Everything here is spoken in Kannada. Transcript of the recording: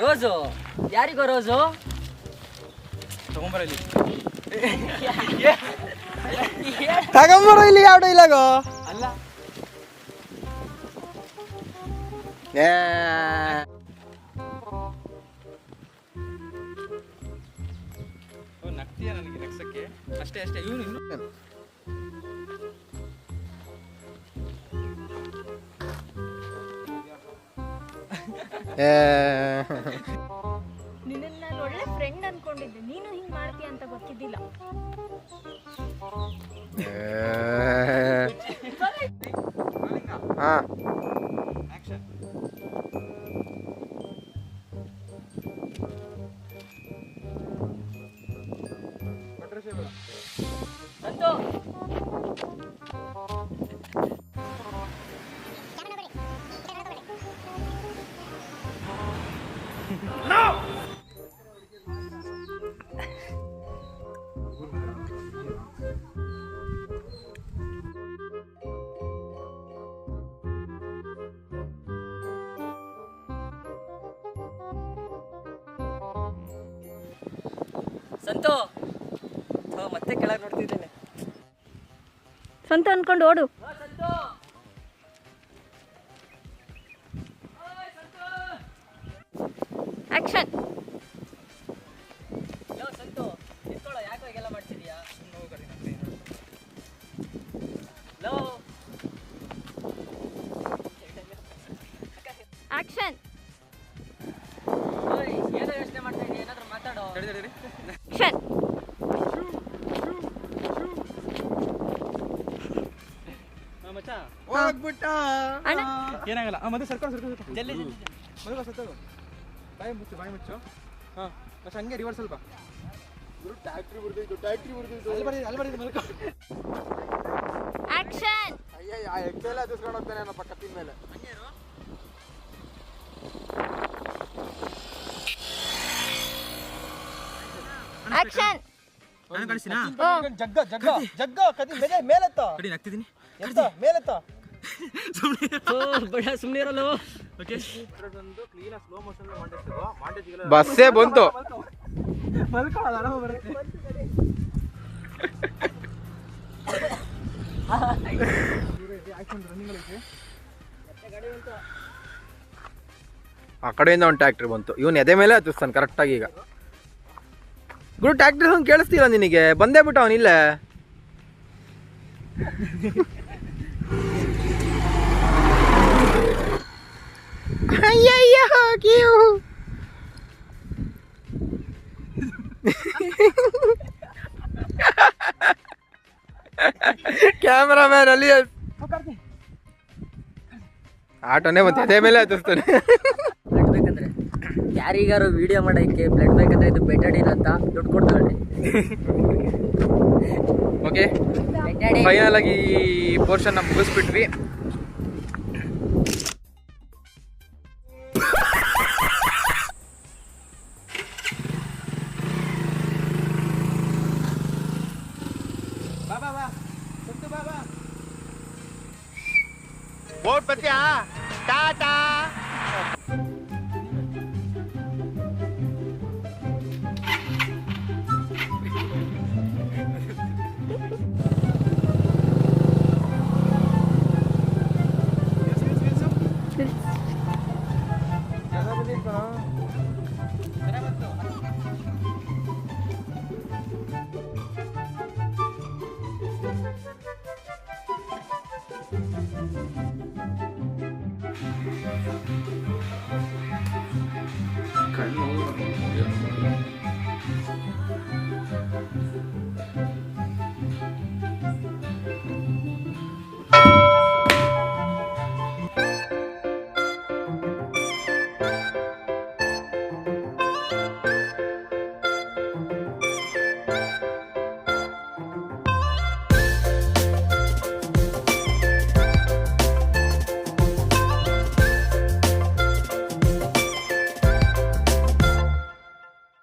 ರೋಸು ಯಾರಿಗೋ ರೋಸು ತಗೊಂಬರ ಇಲ್ಲಿ ತಗೊಂಬರೋ ಇಲ್ಲಿ ಯಾವ ಡೈಲಾಗು ಅಲ್ಲ ನಗ್ತೀಯ ನನಗೆ ನಗ್ಸಕ್ಕೆ ಅಷ್ಟೇ ಅಷ್ಟೇ ಇವನು ಇನ್ನು ನಿನ್ನ ನಾನು ಒಳ್ಳೆ ಫ್ರೆಂಡ್ ಅನ್ಕೊಂಡಿದ್ದೆ, ನೀನು ಹಿಂಗ್ ಮಾಡ್ತೀಯ ಅಂತ ಗೊತ್ತಿದ್ದಿಲ್ಲ. ಹಾ ಸಂತು ಸಂತು ಮತ್ತೆ ಕೆಳಗೆ ನೋಡ್ತಿದ್ದೇನೆ. ಸ್ವಂತ ಅನ್ಕೊಂಡು ಓಡು. ಆಕ್ಷನ್. ಸಂತು ನಿಂತ್ಕೊಳ್ಳೋ, ಯಾಕೋ ಹೀಗೆಲ್ಲ ಮಾಡ್ತಿದೀಯಾ? Low action. ಏನೋ ಯೋಚನೆ ಮಾಡ್ತಾ ಇದೀಯ, ಏನಾದ್ರೂ ಮಾತಾಡೋ. ಆಕ್ಷನ್. ಹೋಗ್ಬಿಟ್ಟ ಅಣ್ಣ ಏನಾಗಲ್ಲ ಮತ್ತೆ ಸರ್ಕೊಂಡು ಜಲ್ದಿ ಮದುವೆ ಸತ್ತೋಗು. ಬಾಯಿ ಮುಚ್ಚು ಹಾಂ ಮತ್ತೆ ಹಂಗೆ ರಿವರ್ಸ್ ಸ್ವಲ್ಪ ಟ್ಯಾಕ್ಟ್ರಿ ಬಿಡ್ದಿದ್ದು ಅಲ್ಲಿ ಬರೀ ಮಲ್ಕೊ. ಆಕ್ಷನ್. ಅಯ್ಯ ಎಕ್ಸೆಲ್ ಹತ್ತಿಸ್ಕೊಂಡು ಹೋಗ್ತಾನೆ ನನ್ನ ಪಕ್ಕದ ಮೇಲೆ. ಆಕ್ಷನ್. ನಾನು ಕಳಿಸ್ತೀನಾ? ಜಗ್ಗ ಜಗ್ಗ ಜಗ್ಗ ಕದಿ ಮೇಲೆತ್ತ ಕಡಿ ನಗ್ತಿದ್ದೀನಿ ಎತ್ತ ಮೇಲೆತ್ತ ಬಡ ಸುಮ್ಮನೆ ಇರಲ್ಲ. ಓಕೆ ಕ್ಲೀನ್ ಸ್ಲೋ ಮೋಷನ್ ಮಾಡಿರ್ತೀವೋ ಬಸ್ಸೇ ಬಂತು. ಮಲ್ಕೊಳ್ಳೋದು ಆರಾಮ ಬರುತ್ತೆ. ಆ ಕಡೆಯಿಂದ ಒಂದು ಟ್ಯಾಕ್ಟ್ರಿ ಬಂತು. ಇವನು ಎದೆ ಮೇಲೆ ಹತ್ತಿಸ್ತಾನೆ ಕರೆಕ್ಟಾಗಿ. ಈಗ ಗುರು ಟ್ಯಾಕ್ಟ್ರಿ ಹಂಗೆ ಕೇಳಿಸ್ತಿಲ್ಲ ನಿನಗೆ? ಬಂದೇ ಬಿಟ್ಟು ಅವನಿಲ್ಲ. ಕ್ಯಾಮ್ರಾಮ್ಯಾನ್ ಅಲ್ಲಿ ಆಟೋನೇ ಮತ್ತೆ ಎದೆ ಮೇಲೆ ಹತ್ತಿಸ್ತಾನೆ. ಬ್ಲಡ್ ಬೇಕಂದ್ರೆ ಯಾರಿಗಾರು ವಿಡಿಯೋ ಮಾಡೋಕ್ಕೆ ಬ್ಲಡ್ ಬೇಕಂದ್ರೆ ಇದು ಬೆಟಡಿನ್ ಅಂತ ದುಡ್ಡು ಕೊಡ್ತಾಳ್ರಿ. ಓಕೆ ಫೈನಲ್ ಆಗಿ ಈ ಪೋರ್ಷನ್ನ ಮುಗಿಸ್ಬಿಟ್ವಿ. ಬೋಟ್ ಬರ್ತೀಯಾ? ಟಾಟಾ.